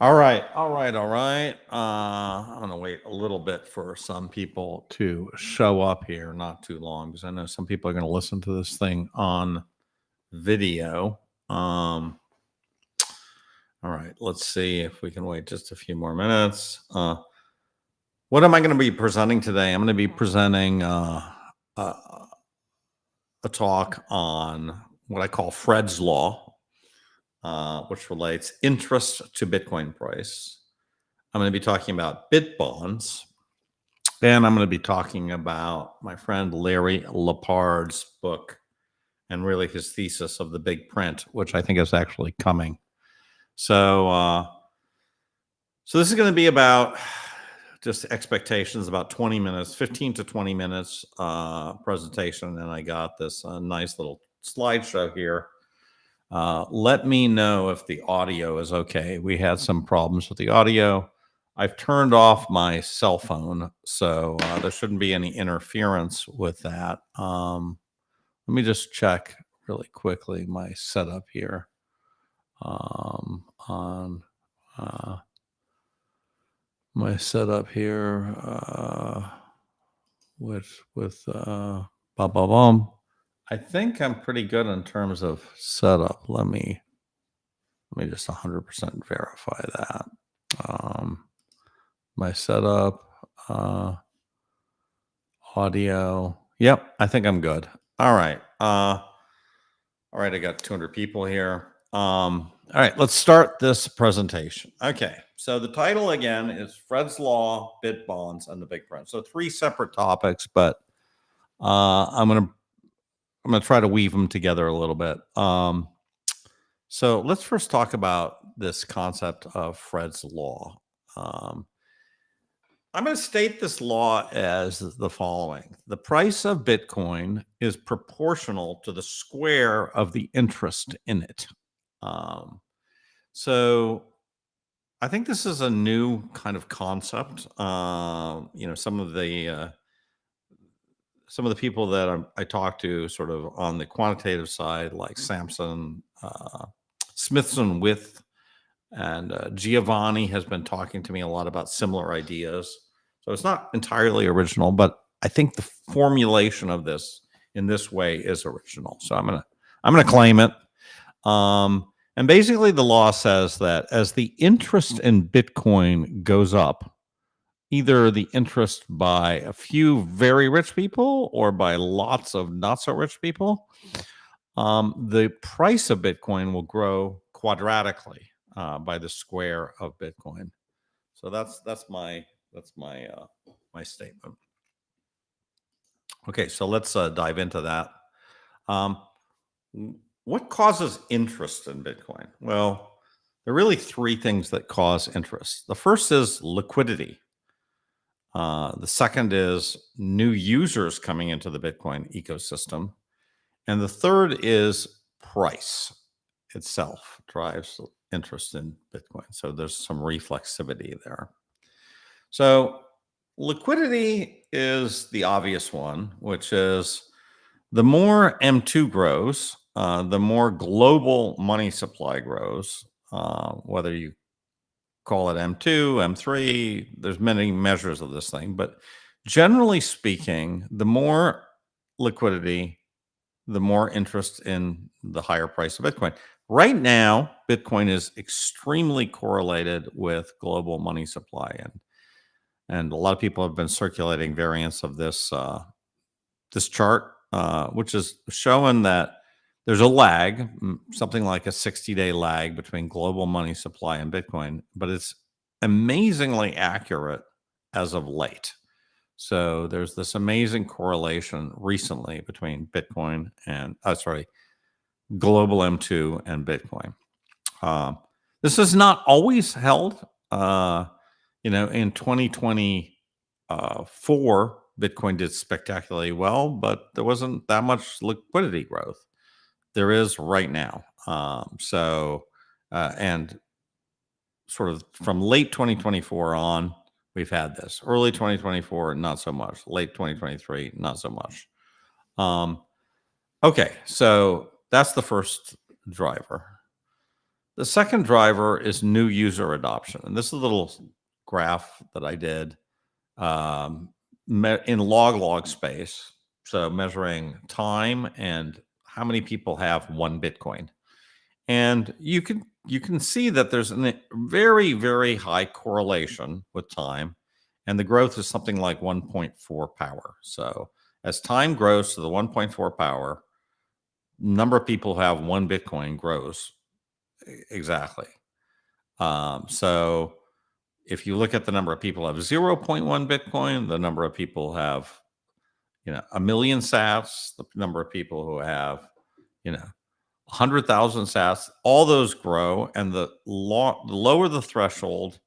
All right, all right, all right. I'm gonna wait a little bit for some people to show up here, not too long, because I know some people are gonna listen to this thing on video. All right, let's see if we can wait just a few more minutes. What am I going to be presenting today? I'm going to be presenting uh, a talk on what I call Fred's Law, which relates interest to Bitcoin price. I'm going to be talking about BitBonds, and I'm going to be talking about my friend Larry Lepard's book and really his thesis of the big print, which I think is actually coming. So this is going to be about just expectations, about 20 minutes, 15 to 20 minutes presentation. And I got this nice little slideshow here. Let me know if the audio is okay. We had some problems with the audio. I've turned off my cell phone, so there shouldn't be any interference with that. Let me just check really quickly my setup here on my setup here with I think I'm pretty good in terms of setup. Let me just 100% verify that. My setup, audio. Yep, I think I'm good. All right. All right, I got 200 people here. All right, let's start this presentation. Okay, so the title again is Fred's Law, BitBonds, and the Big Print. So 3 separate topics, but I'm gonna try to weave them together a little bit. So let's first talk about this concept of Fred's Law. I'm going to state this law as the following. The price of Bitcoin is proportional to the square of the interest in it. So I think this is a new kind of concept. Some of the people that I talk to sort of on the quantitative side, like Samson, Smithson With, and Giovanni has been talking to me a lot about similar ideas. So it's not entirely original, but I think the formulation of this in this way is original. So I'm gonna claim it. And basically, the law says that as the interest in Bitcoin goes up, either the interest by a few very rich people or by lots of not so rich people, the price of Bitcoin will grow quadratically by the square of Bitcoin. So that's my my statement. Okay, so let's dive into that. What causes interest in Bitcoin? Well, there are really 3 things that cause interest. The first is liquidity. The second is new users coming into the Bitcoin ecosystem. And the third is price itself drives interest in Bitcoin. So there's some reflexivity there. So liquidity is the obvious one, which is the more M2 grows, the more global money supply grows, whether you call it M2, M3, there's many measures of this thing. But generally speaking, the more liquidity, the more interest in the higher price of Bitcoin. Right now, Bitcoin is extremely correlated with global money supply, and a lot of people have been circulating variants of this this chart, which is showing that there's a lag, something like a 60-day lag between global money supply and Bitcoin, but it's amazingly accurate as of late. So there's this amazing correlation recently between Bitcoin and, global M2 and Bitcoin. This is not always held. In 2024, Bitcoin did spectacularly well, but there wasn't that much liquidity growth. There is right now. And sort of from late 2024 on, we've had this. Early 2024, not so much. Late 2023, not so much. Okay, so that's the first driver. The second driver is new user adoption. And this is a little graph that I did in log space. So measuring time and how many people have one Bitcoin. And you can see that there's a very, very high correlation with time. And the growth is something like 1.4 power. So as time grows to the 1.4 power, number of people who have one Bitcoin grows exactly. So if you look at the number of people who have 0.1 Bitcoin, the number of people who have, a million sats, the number of people who have, 100,000 sats, all those grow. And the lower the threshold,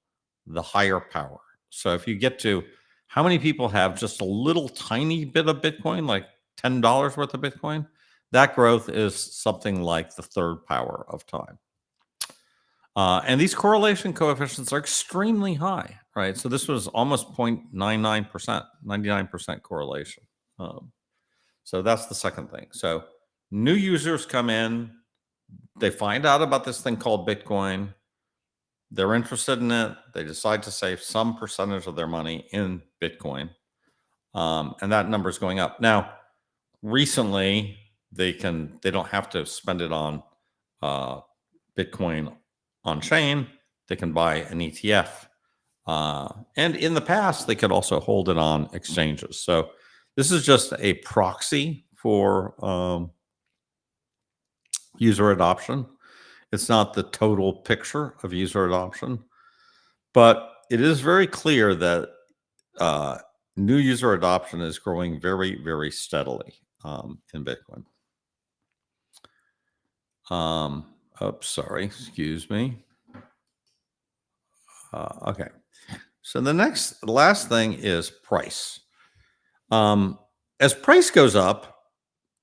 the higher power. So if you get to how many people have just a little tiny bit of Bitcoin, like $10 worth of Bitcoin, that growth is something like the third power of time. And these correlation coefficients are extremely high, right? So this was almost 0.99%, 99% correlation. So that's the second thing. So new users come in, they find out about this thing called Bitcoin. They're interested in it. They decide to save some percentage of their money in Bitcoin. And that number is going up. Now, recently, they don't have to spend it on Bitcoin on chain. They can buy an ETF. And in the past, they could also hold it on exchanges. So this is just a proxy for user adoption. It's not the total picture of user adoption, but it is very clear that new user adoption is growing very, very steadily in Bitcoin. Sorry, excuse me. Okay. So the last thing is price. As price goes up,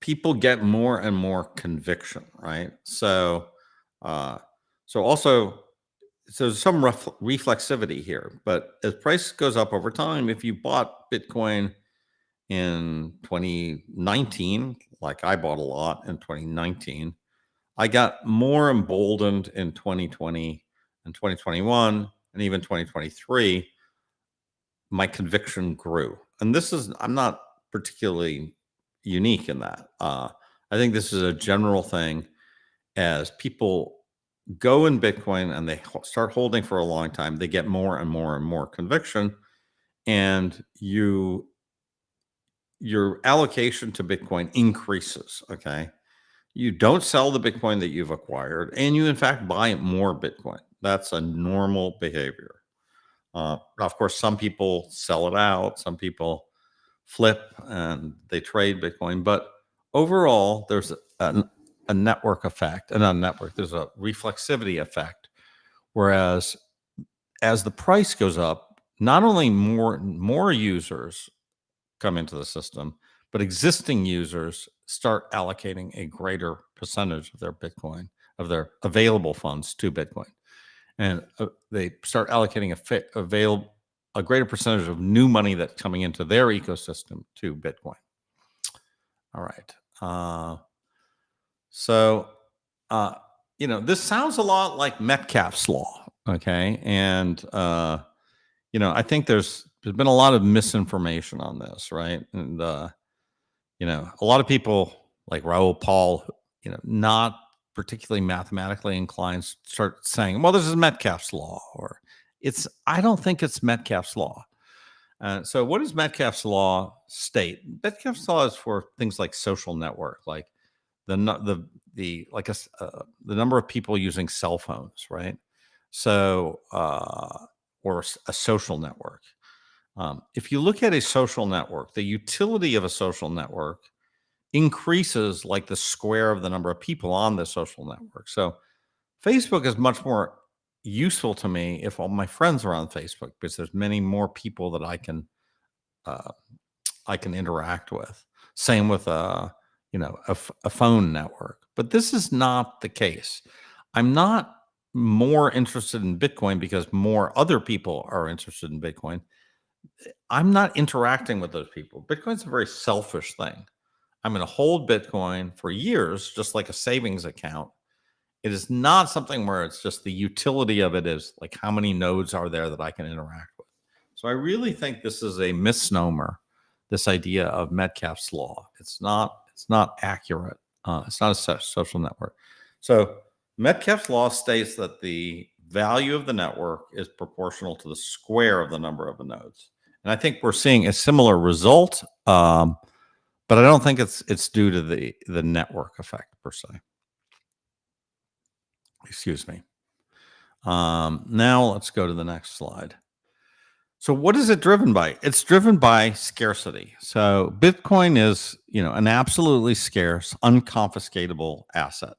people get more and more conviction, right? So also, so some reflexivity here, but as price goes up over time, if you bought Bitcoin in 2019, like I bought a lot in 2019, I got more emboldened in 2020 and 2021 and even 2023. My conviction grew. And I'm not particularly unique in that. I think this is a general thing. As people go in Bitcoin and they start holding for a long time, they get more and more and more conviction. And your allocation to Bitcoin increases. Okay. You don't sell the Bitcoin that you've acquired, and you, in fact, buy more Bitcoin. That's a normal behavior. Of course, some people sell it out, some people flip and they trade Bitcoin, but overall, there's a network effect, and not a network, there's a reflexivity effect. Whereas as the price goes up, not only more users come into the system, but existing users start allocating a greater percentage of their Bitcoin, of their available funds to Bitcoin. And they start allocating a greater percentage of new money that's coming into their ecosystem to Bitcoin. All right. This sounds a lot like Metcalfe's law. Okay. And, I think there's been a lot of misinformation on this, right? And, a lot of people like Raoul Paul, not particularly mathematically inclined, start saying, well, this is Metcalfe's law, or I don't think it's Metcalfe's law. So what does Metcalfe's law state? Metcalfe's law is for things like social network, like the number of people using cell phones, right? So, or a social network. If you look at a social network, the utility of a social network increases like the square of the number of people on the social network. So Facebook is much more useful to me if all my friends are on Facebook, because there's many more people that I can interact with. Same with a phone network. But this is not the case. I'm not more interested in Bitcoin because more other people are interested in Bitcoin. I'm not interacting with those people. Bitcoin's a very selfish thing. I'm going to hold Bitcoin for years, just like a savings account. It is not something where it's just the utility of it is like how many nodes are there that I can interact with. So I really think this is a misnomer, this idea of Metcalfe's law. It's not accurate. It's not a social network. So Metcalfe's law states that the value of the network is proportional to the square of the number of the nodes. And I think we're seeing a similar result, but I don't think it's due to the network effect per se. Excuse me. Now let's go to the next slide. So what is it driven by? It's driven by scarcity. So Bitcoin is, an absolutely scarce, unconfiscatable asset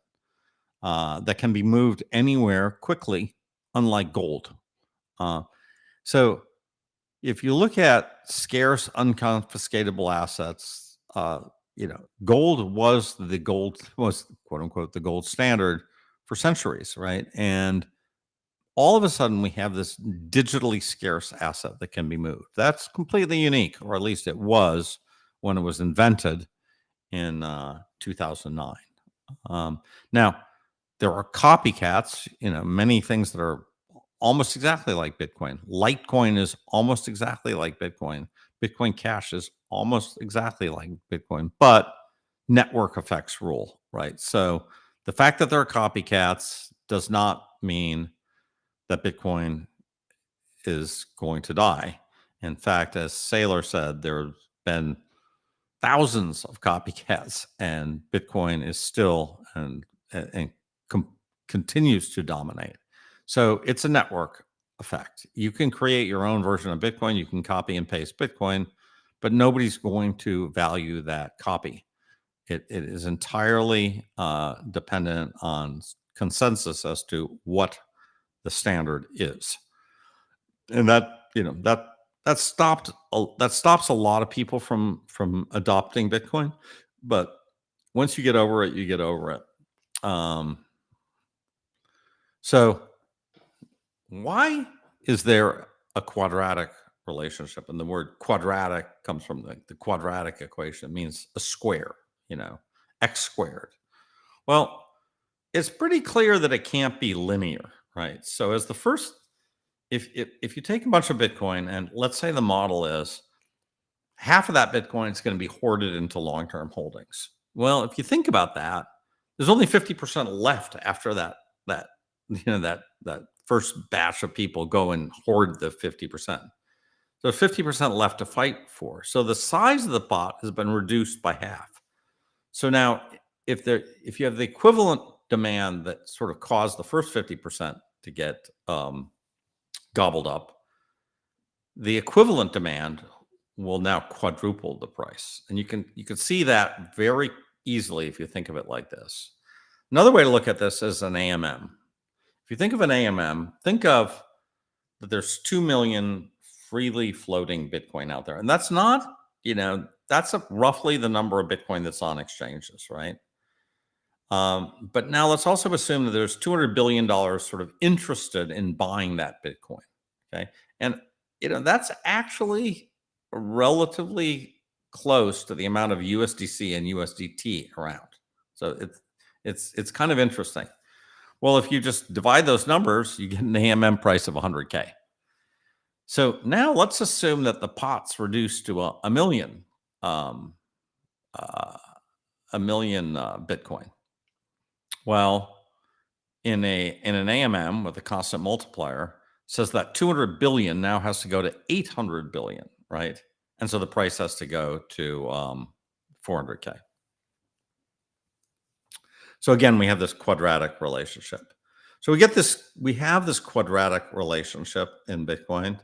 that can be moved anywhere quickly, unlike gold. So if you look at scarce, unconfiscatable assets, gold was quote unquote the gold standard for centuries, right? And all of a sudden we have this digitally scarce asset that can be moved. That's completely unique, or at least it was when it was invented in 2009. Now, there are copycats, many things that are almost exactly like Bitcoin. Litecoin is almost exactly like Bitcoin. Bitcoin Cash is almost exactly like Bitcoin, but network effects rule, right? So the fact that there are copycats does not mean that Bitcoin is going to die. In fact, as Saylor said, there have been thousands of copycats, and Bitcoin is still and continues to dominate. So it's a network effect. You can create your own version of Bitcoin. You can copy and paste Bitcoin, but nobody's going to value that copy. It is entirely dependent on consensus as to what the standard is, and that stops a lot of people from adopting Bitcoin. But once you get over it, you get over it. So why is there a quadratic relationship? And the word quadratic comes from the quadratic equation. It means a square, x squared. Well, it's pretty clear that it can't be linear, right? So as the first, if you take a bunch of Bitcoin and let's say the model is half of that Bitcoin is going to be hoarded into long-term holdings. Well, if you think about that, there's only 50% left after that first batch of people go and hoard the 50%. So 50% left to fight for. So the size of the pot has been reduced by half. So now if you have the equivalent demand that sort of caused the first 50% to get gobbled up, the equivalent demand will now quadruple the price. And you can see that very easily if you think of it like this. Another way to look at this is an AMM. If you think of an AMM, think of that there's 2 million freely floating Bitcoin out there. And that's not, that's roughly the number of Bitcoin that's on exchanges, right? But now let's also assume that there's $200 billion sort of interested in buying that Bitcoin. Okay. And, that's actually relatively close to the amount of USDC and USDT around. So it's kind of interesting. Well, if you just divide those numbers, you get an AMM price of 100K. So now let's assume that the pot's reduced to a million Bitcoin. Well, in an AMM with a constant multiplier, says that 200 billion now has to go to 800 billion, right? And so the price has to go to 400K. So again, we have this quadratic relationship. So we have this quadratic relationship in Bitcoin.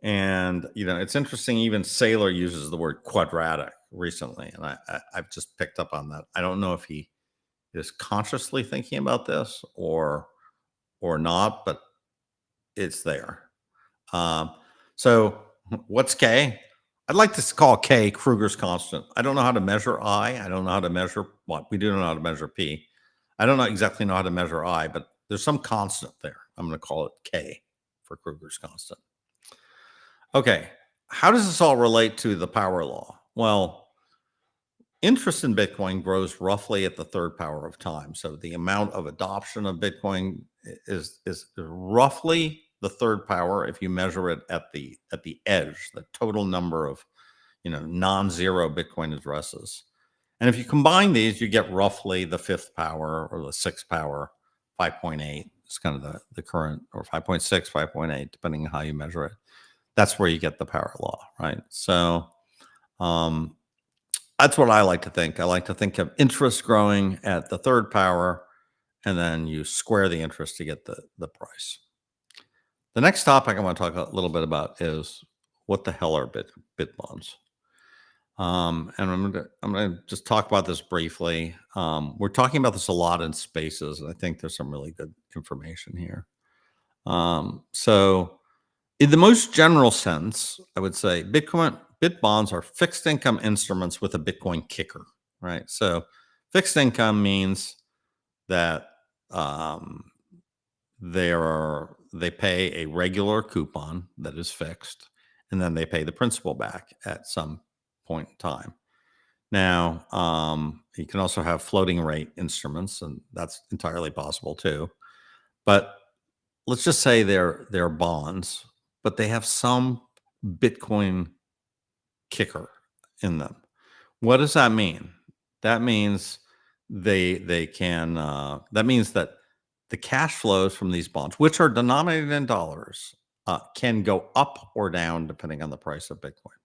And, it's interesting, even Saylor uses the word quadratic recently. And I've just picked up on that. I don't know if he is consciously thinking about this or not, but it's there. So what's K? I'd like to call K Kruger's constant. I don't know how to measure I. I don't know how to measure what. We do know how to measure P. I don't exactly know how to measure I, but there's some constant there. I'm going to call it K for Kruger's constant. Okay. How does this all relate to the power law? Well, interest in Bitcoin grows roughly at the third power of time. So the amount of adoption of Bitcoin is roughly the third power if you measure it at the edge, the total number of non-zero Bitcoin addresses. And if you combine these, you get roughly the fifth power or the sixth power, 5.8. It's kind of the current, or 5.6, 5.8, depending on how you measure it. That's where you get the power law, right? So that's what I like to think. I like to think of interest growing at the third power, and then you square the interest to get the price. The next topic I want to talk a little bit about is what the hell are BitBonds? And I'm going to just talk about this briefly. We're talking about this a lot in spaces, and I think there's some really good information here. So in the most general sense, I would say BitBonds are fixed income instruments with a Bitcoin kicker, right? So fixed income means that they pay a regular coupon that is fixed, and then they pay the principal back at some point in time. Now, you can also have floating rate instruments, and that's entirely possible too. But let's just say they're bonds, but they have some Bitcoin kicker in them. What does that mean? That means that means that the cash flows from these bonds, which are denominated in dollars, can go up or down depending on the price of Bitcoin.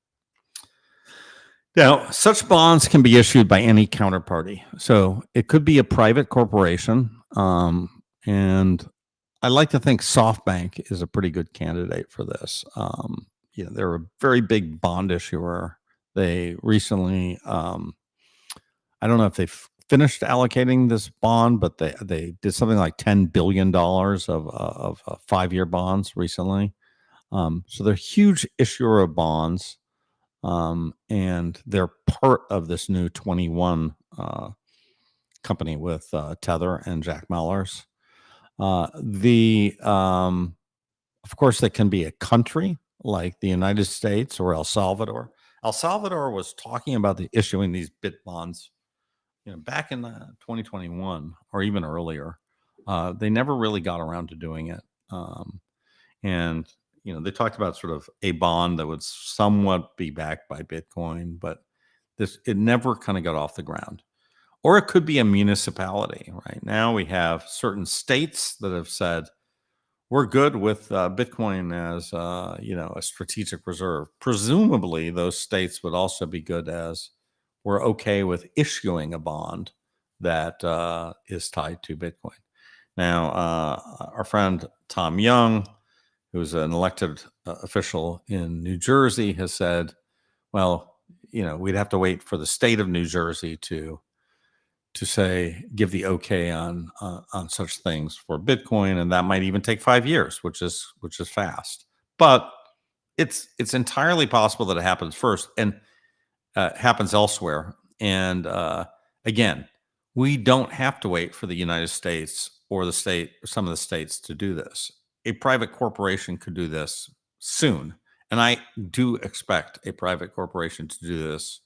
Now, such bonds can be issued by any counterparty. So it could be a private corporation. And I like to think SoftBank is a pretty good candidate for this. They're a very big bond issuer. They recently, I don't know if they've finished allocating this bond, but they did something like $10 billion of 5-year bonds recently. So they're a huge issuer of bonds. And they're part of this new 21 company with Tether and Jack Mallers. Of course, they can be a country like the United States or El Salvador. El Salvador was talking about issuing these BitBonds, back in 2021 or even earlier. They never really got around to doing it. And they talked about sort of a bond that would somewhat be backed by Bitcoin, but it never kind of got off the ground. Or it could be a municipality. Right now, we have certain states that have said we're good with Bitcoin as a strategic reserve. Presumably, those states would also be good as we're okay with issuing a bond that is tied to Bitcoin. Now, our friend Tom Young, who's an elected official in New Jersey, has said, well, we'd have to wait for the state of New Jersey to give the okay on such things for Bitcoin, and that might even take 5 years, which is fast. But it's entirely possible that it happens first and happens elsewhere. And again, we don't have to wait for the United States or some of the states to do this. A private corporation could do this soon, and I do expect a private corporation to do this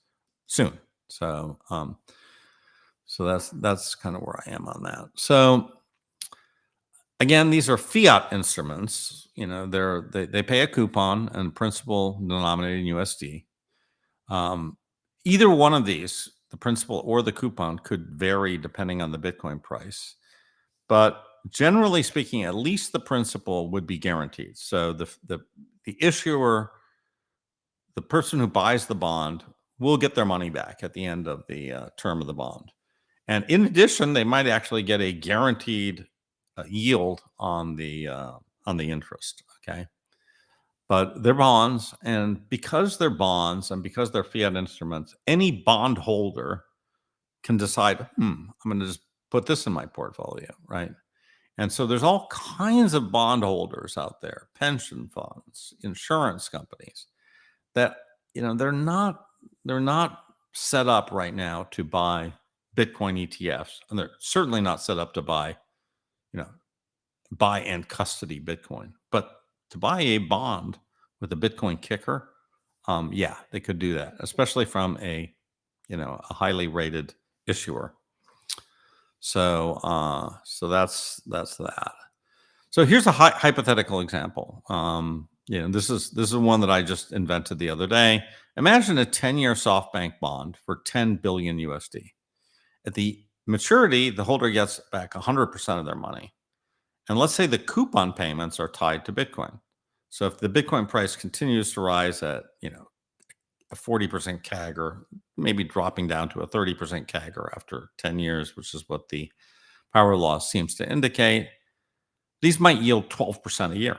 soon. So, that's kind of where I am on that. So, again, these are fiat instruments. They pay a coupon and principal denominated in USD. Either one of these, the principal or the coupon, could vary depending on the Bitcoin price. But generally speaking, at least the principal would be guaranteed. So the issuer, the person who buys the bond, will get their money back at the end of the term of the bond. And in addition, they might actually get a guaranteed yield on the interest. Okay. But they're bonds, and because they're bonds and because they're fiat instruments, any bond holder can decide, I'm going to just put this in my portfolio, right? And so there's all kinds of bond holders out there, pension funds, insurance companies that, they're not set up right now to buy Bitcoin ETFs, and they're certainly not set up to buy and custody Bitcoin. But to buy a bond with a Bitcoin kicker, yeah, they could do that, especially from a a highly rated issuer. So that's that. So here's a hypothetical example. This is one that I just invented the other day. Imagine a 10-year SoftBank bond for 10 billion USD. At the maturity, the holder gets back 100% of their money. And let's say the coupon payments are tied to Bitcoin. So if the Bitcoin price continues to rise at, a 40% CAGR, maybe dropping down to a 30% CAGR after 10 years, which is what the power law seems to indicate, these might yield 12% a year.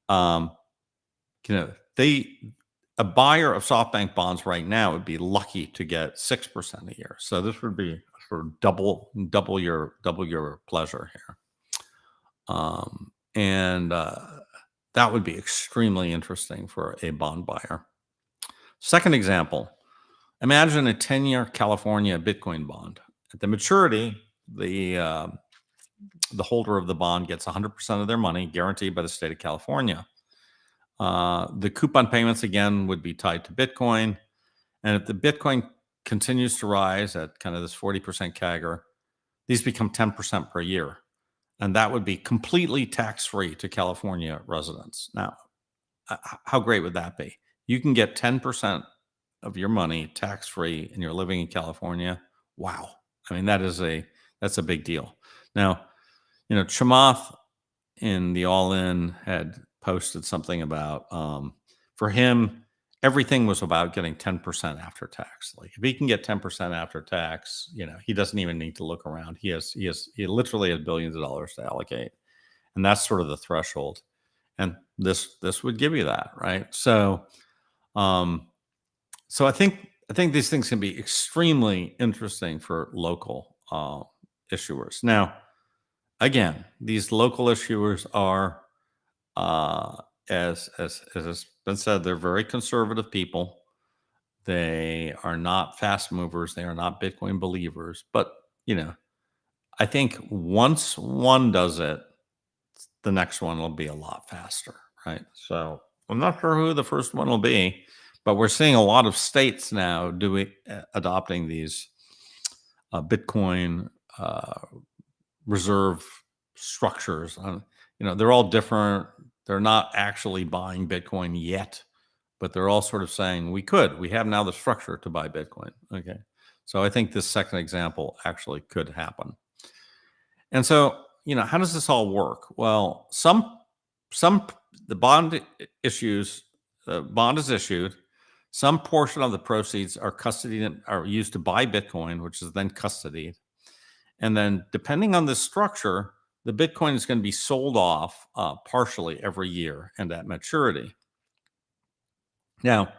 um, a buyer of SoftBank bonds right now would be lucky to get 6% a year. So this would be sort of double your pleasure here. And that would be extremely interesting for a bond buyer. Second example, imagine a 10-year California Bitcoin bond. At the maturity, the holder of the bond gets 100% of their money guaranteed by the state of California. The coupon payments, again, would be tied to Bitcoin. And if the Bitcoin continues to rise at kind of this 40% CAGR, these become 10% per year. And that would be completely tax-free to California residents. Now, how great would that be? You can get 10% of your money tax-free and you're living in California. Wow. I mean, that's a big deal. Now, Chamath in the All In had posted something about, for him, everything was about getting 10% after tax. Like if he can get 10% after tax, he doesn't even need to look around. He literally has billions of dollars to allocate. And that's sort of the threshold. And this would give you that, right? So I think these things can be extremely interesting for local issuers. Now, again, these local issuers are, as has been said, they're very conservative people. They are not fast movers. They are not Bitcoin believers. But, I think once one does it, the next one will be a lot faster, right? So I'm not sure who the first one will be, but we're seeing a lot of states now adopting these Bitcoin reserve structures. They're all different. They're not actually buying Bitcoin yet, but they're all sort of saying we have now the structure to buy Bitcoin. Okay. So I think this second example actually could happen. And so, how does this all work? Well, the bond is issued. Some portion of the proceeds are custodied are used to buy Bitcoin, which is then custodied. And then depending on the structure, the Bitcoin is going to be sold off partially every year and at maturity. Now,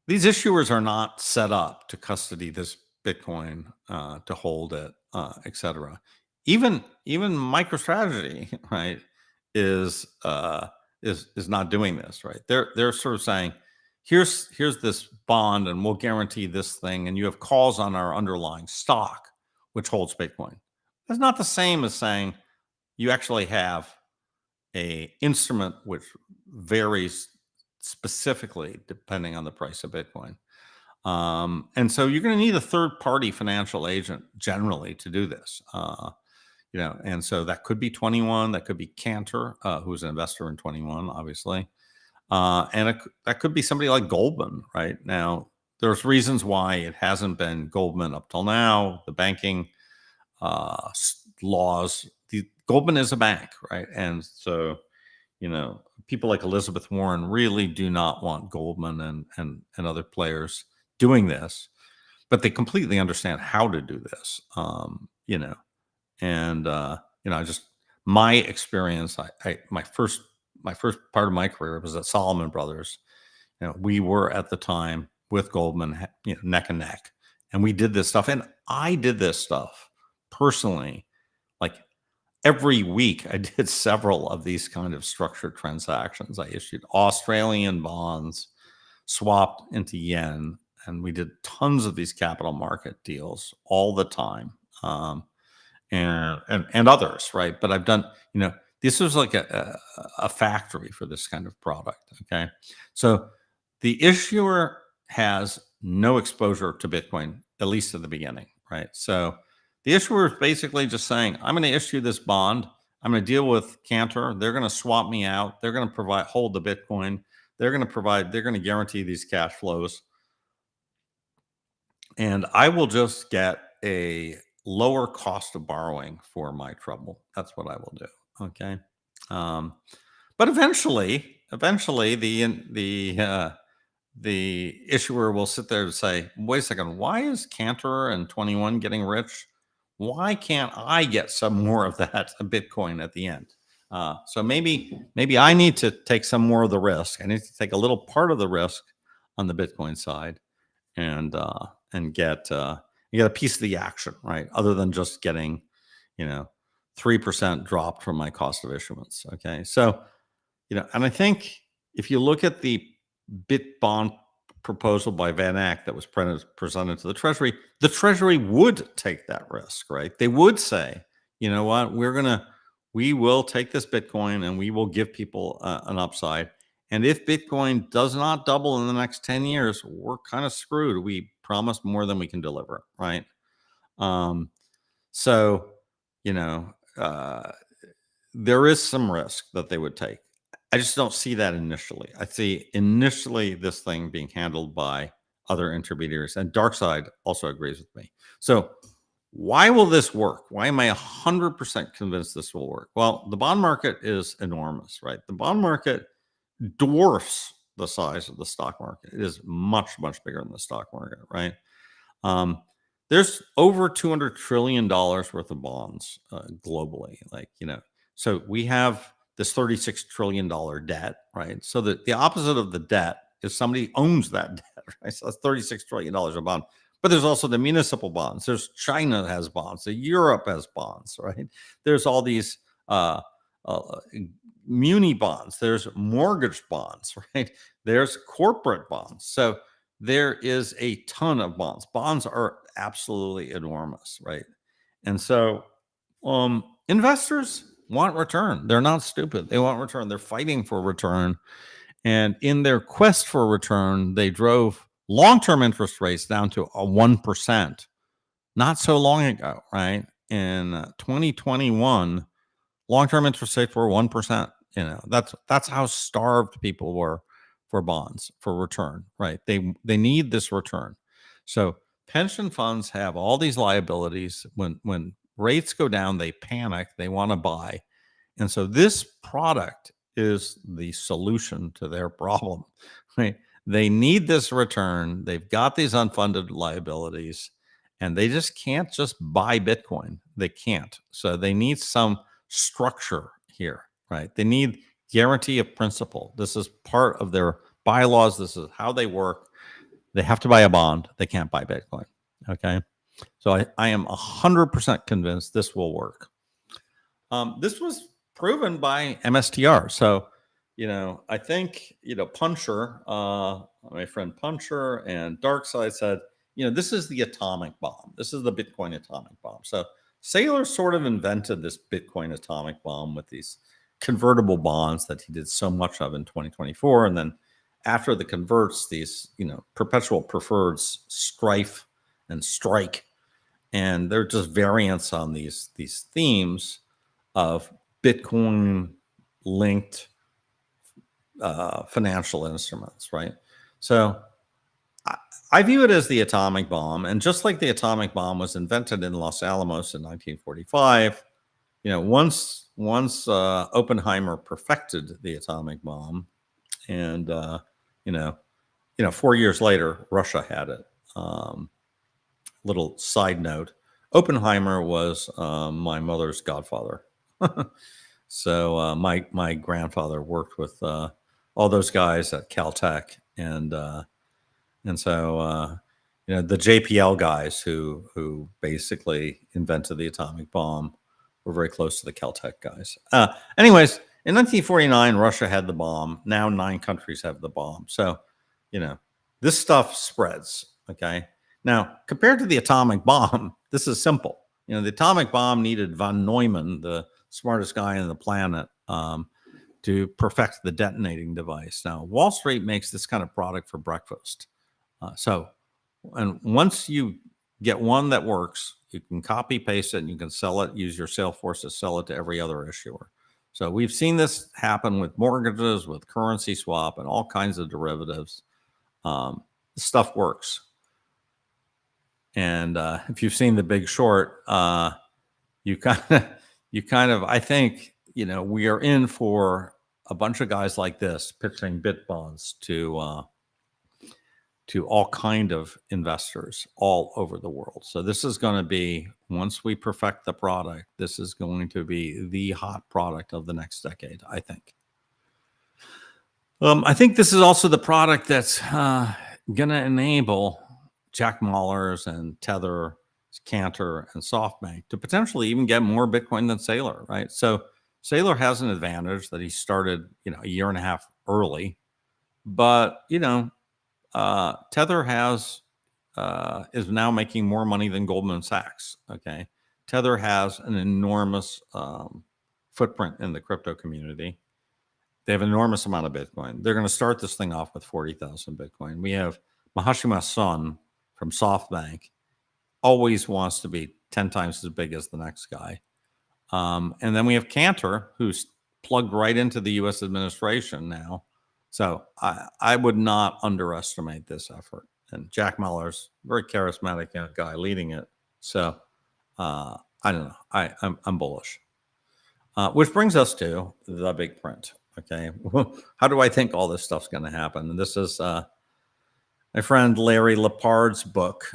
these issuers are not set up to custody this Bitcoin, to hold it, etc. Even MicroStrategy, right, is not doing this, right? They're sort of saying, here's this bond, and we'll guarantee this thing, and you have calls on our underlying stock, which holds Bitcoin. That's not the same as saying you actually have a instrument which varies specifically depending on the price of Bitcoin. And so you're going to need a third-party financial agent generally to do this. And so that could be 21, that could be Cantor, who's an investor in 21, obviously. And that could be somebody like Goldman, right? Now, there's reasons why it hasn't been Goldman up till now. The banking laws, Goldman is a bank, right? And so, people like Elizabeth Warren really do not want Goldman and other players doing this, but they completely understand how to do this. Just my experience, my first part of my career was at Solomon Brothers. We were at the time with Goldman, neck and neck, and we did this stuff. And I did this stuff personally, like every week. I did several of these kind of structured transactions. I issued Australian bonds, swapped into yen, and we did tons of these capital market deals all the time. And others, right? But I've done, this was like a factory for this kind of product. Okay. So the issuer has no exposure to Bitcoin, at least at the beginning, right? So the issuer is basically just saying, I'm going to issue this bond. I'm going to deal with Cantor. They're going to swap me out. They're going to hold the Bitcoin. They're going to guarantee these cash flows. And I will just get a lower cost of borrowing for my trouble. That's what I will do. Okay. Um, but eventually, the issuer will sit there and say, wait a second, why is Cantor and 21 getting rich? Why can't I get some more of that Bitcoin at the end? So maybe I need to take some more of the risk. I need to take a little part of the risk on the Bitcoin side and get a piece of the action, right? Other than just getting, 3% dropped from my cost of issuance. Okay. So, and I think if you look at the BitBond proposal by Van Eck that was presented to the Treasury would take that risk, right? They would say, you know what, we will take this Bitcoin and we will give people an upside. And if Bitcoin does not double in the next 10 years, we're kind of screwed. We promised more than we can deliver, right? So, there is some risk that they would take. I just don't see that initially. I see initially this thing being handled by other intermediaries, and DarkSide also agrees with me. So why will this work? Why am I 100% convinced this will work? Well, the bond market is enormous, right? The bond market dwarfs the size of the stock market. It is much, much bigger than the stock market, right? There's over $200 trillion worth of bonds globally. So we have this $36 trillion debt, right? So the opposite of the debt is somebody owns that debt, right? So that's $36 trillion a bond. But there's also the municipal bonds. There's China has bonds. Europe has bonds, right? There's all these muni bonds. There's mortgage bonds, right? There's corporate bonds. So there is a ton of bonds. Bonds are absolutely enormous, right? And so investors want return. They're not stupid. They want return. They're fighting for return. And in their quest for return, they drove long-term interest rates down to a 1% not so long ago, right? In 2021, long-term interest rates were 1%. That's how starved people were for bonds, for return, right? They need this return. So pension funds have all these liabilities. When rates go down, they panic, they want to buy. And so this product is the solution to their problem, right? They need this return. They've got these unfunded liabilities and they just can't just buy Bitcoin. They can't. So they need some structure here, right? They need guarantee of principal. This is part of their bylaws. This is how they work. They have to buy a bond. They can't buy Bitcoin. Okay. So I am 100% convinced this will work. This was proven by MSTR. So, I think, Puncher, my friend Puncher and DarkSide said, this is the atomic bomb. This is the Bitcoin atomic bomb. So Saylor sort of invented this Bitcoin atomic bomb with these convertible bonds that he did so much of in 2024. And then after the converts, these, perpetual preferreds, Strife and Strike. And they're just variants on these themes of Bitcoin linked financial instruments, right? So I view it as the atomic bomb. And just like the atomic bomb was invented in Los Alamos in 1945, once Oppenheimer perfected the atomic bomb, and 4 years later, Russia had it. Little side note: Oppenheimer was my mother's godfather. So my grandfather worked with all those guys at Caltech, and so the JPL guys who basically invented the atomic bomb were very close to the Caltech guys. Anyways, in 1949, Russia had the bomb. Now 9 countries have the bomb. So this stuff spreads. Okay. Now, compared to the atomic bomb, this is simple. The atomic bomb needed von Neumann, the smartest guy on the planet, to perfect the detonating device. Now, Wall Street makes this kind of product for breakfast. So And once you get one that works, you can copy paste it and you can sell it, use your Salesforce to sell it to every other issuer. So we've seen this happen with mortgages, with currency swap, and all kinds of derivatives. This stuff works. And if you've seen The Big Short, you kind of, I think, we are in for a bunch of guys like this pitching BitBonds to all kind of investors all over the world. So this is going to be, once we perfect the product, this is going to be the hot product of the next decade, I think. I think this is also the product that's going to enable Jack Mallers and Tether, Cantor, and SoftBank to potentially even get more Bitcoin than Saylor, right? So Saylor has an advantage that he started, a year and a half early, but Tether is now making more money than Goldman Sachs. Okay, Tether has an enormous footprint in the crypto community. They have an enormous amount of Bitcoin. They're going to start this thing off with 40,000 Bitcoin. We have Mahashima Son from SoftBank, always wants to be 10 times as big as the next guy. And then we have Cantor, who's plugged right into the U.S. administration now. So I would not underestimate this effort. And Jack Mallers, very charismatic guy leading it. So I don't know. I'm bullish. Which brings us to the big print. Okay, how do I think all this stuff's going to happen? And this is my friend Larry Lepard's book,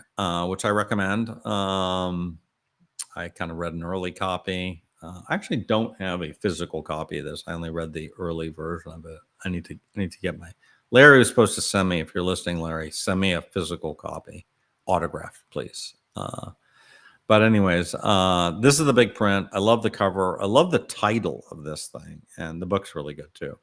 which I recommend. I kind of read an early copy. I actually don't have a physical copy of this. I only read the early version of it. I need to get my. Larry was supposed to send me. If you're listening, Larry, send me a physical copy, autographed, please. But anyways, this is the big print. I love the cover. I love the title of this thing, and the book's really good too.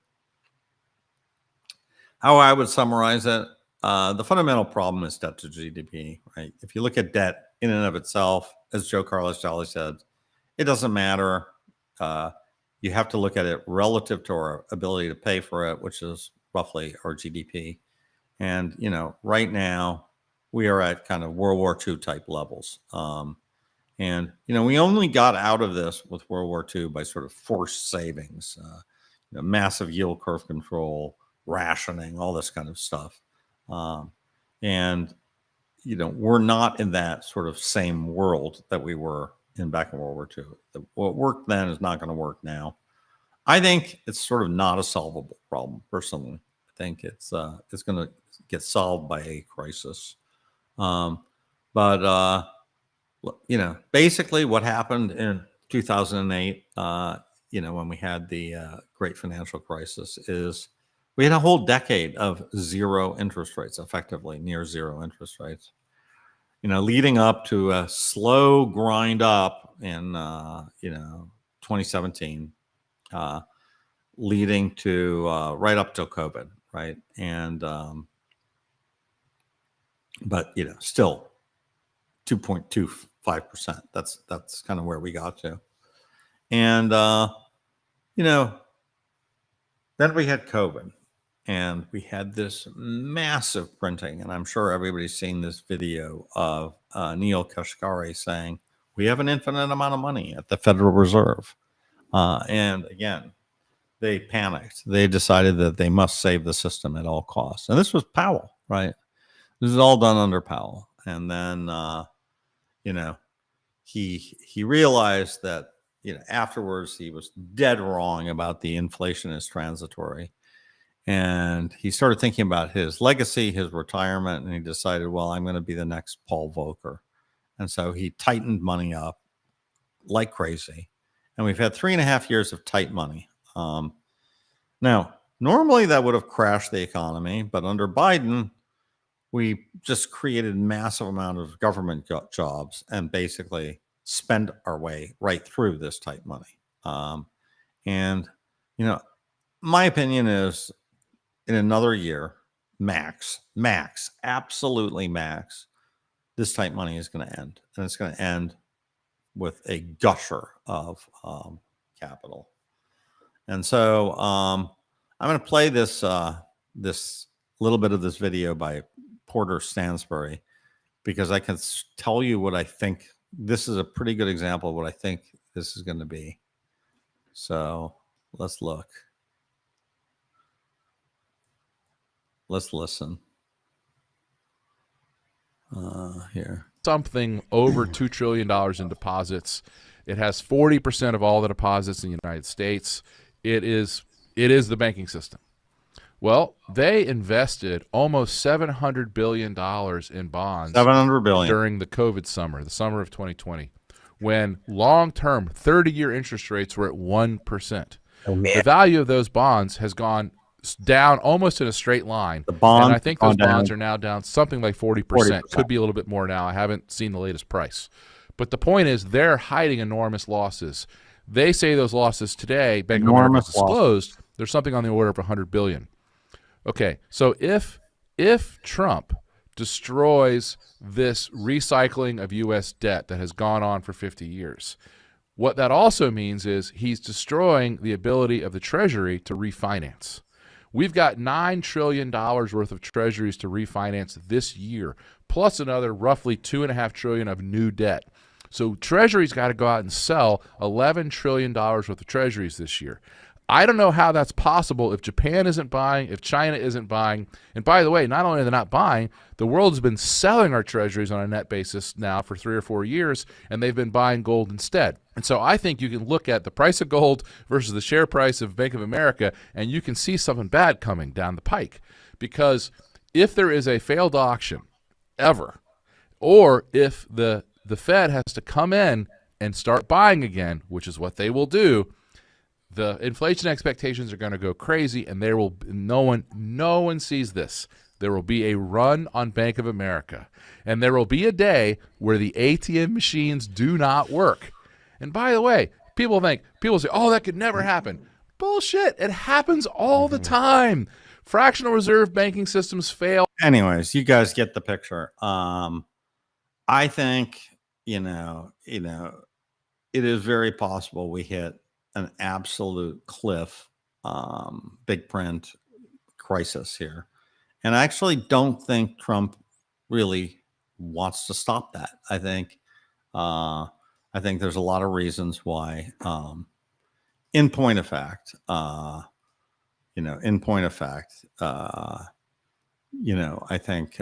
How I would summarize it, the fundamental problem is debt to GDP, right? If you look at debt in and of itself, as Joe Carlos Jolly said, it doesn't matter. You have to look at it relative to our ability to pay for it, which is roughly our GDP. And, right now we are at kind of World War II type levels. And, we only got out of this with World War II by sort of forced savings, massive yield curve control, rationing, all this kind of stuff. And, we're not in that sort of same world that we were in back in World War II. What worked then is not going to work now. I think it's sort of not a solvable problem, personally. I think it's going to get solved by a crisis. But basically what happened in 2008, when we had the great financial crisis, is we had a whole decade of zero interest rates, effectively near zero interest rates, leading up to a slow grind up in, 2017, leading to right up till COVID, right? And, but, still 2.25%. That's kind of where we got to. And, then we had COVID and we had this massive printing. And I'm sure everybody's seen this video of Neil Kashkari saying, we have an infinite amount of money at the Federal Reserve. And again, they panicked. They decided that they must save the system at all costs. And this was Powell, right? This is all done under Powell. And then, he realized that, afterwards he was dead wrong about the inflation is transitory. And he started thinking about his legacy, his retirement, and he decided, well, I'm going to be the next Paul Volcker. And so he tightened money up like crazy. And we've had 3.5 years of tight money. Now, normally that would have crashed the economy, but under Biden, we just created massive amount of government jobs and basically spend our way right through this tight money. And, my opinion is in another year, max, absolutely max, this tight money is going to end. And it's going to end with a gusher of capital. And so I'm going to play this little bit of this video by Porter Stansbury. because I can tell you what I think. This is a pretty good example of what I think this is going to be. So let's look. Let's listen. Here. Something over $2 trillion in deposits. It has 40% of all the deposits in the United States. It is the banking system. Well, they invested almost $700 billion in bonds 700 billion during the COVID summer, the summer of 2020, when long-term 30-year interest rates were at 1%. Oh, man. The value of those bonds has gone down almost in a straight line. The bonds, and I think those gone bonds down are now down something like 40%. 40%. Could be a little bit more now. I haven't seen the latest price. But the point is they're hiding enormous losses. They say those losses today, Bank of America has disclosed, there's something on the order of $100 billion. Okay, so if Trump destroys this recycling of U.S. debt that has gone on for 50 years, what that also means is he's destroying the ability of the Treasury to refinance. We've got $9 trillion worth of treasuries to refinance this year, plus another roughly $2.5 trillion of new debt. So Treasury's got to go out and sell $11 trillion worth of treasuries this year. I don't know how that's possible if Japan isn't buying, if China isn't buying. And by the way, not only are they not buying, the world has been selling our treasuries on a net basis now for 3 or 4 years, and they've been buying gold instead. And so I think you can look at the price of gold versus the share price of Bank of America, and you can see something bad coming down the pike. Because if there is a failed auction ever, or if the Fed has to come in and start buying again, which is what they will do, the inflation expectations are going to go crazy, and there will no one sees this. There will be a run on Bank of America, and there will be a day where the ATM machines do not work. And by the way, people say, "Oh, that could never happen." Bullshit! It happens all the time. Fractional reserve banking systems fail. Anyways, you guys get the picture. I think it is very possible we hit an absolute cliff, big print crisis here. And I actually don't think Trump really wants to stop that. I think there's a lot of reasons why, in point of fact, I think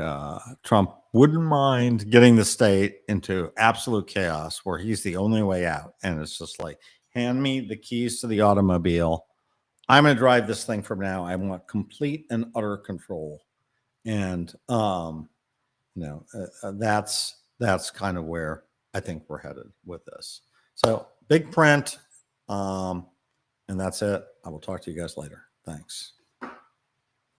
Trump wouldn't mind getting the state into absolute chaos where he's the only way out. And it's just like, hand me the keys to the automobile. I'm going to drive this thing from now. I want complete and utter control. And, that's kind of where I think we're headed with this. So big print. And that's it. I will talk to you guys later. Thanks.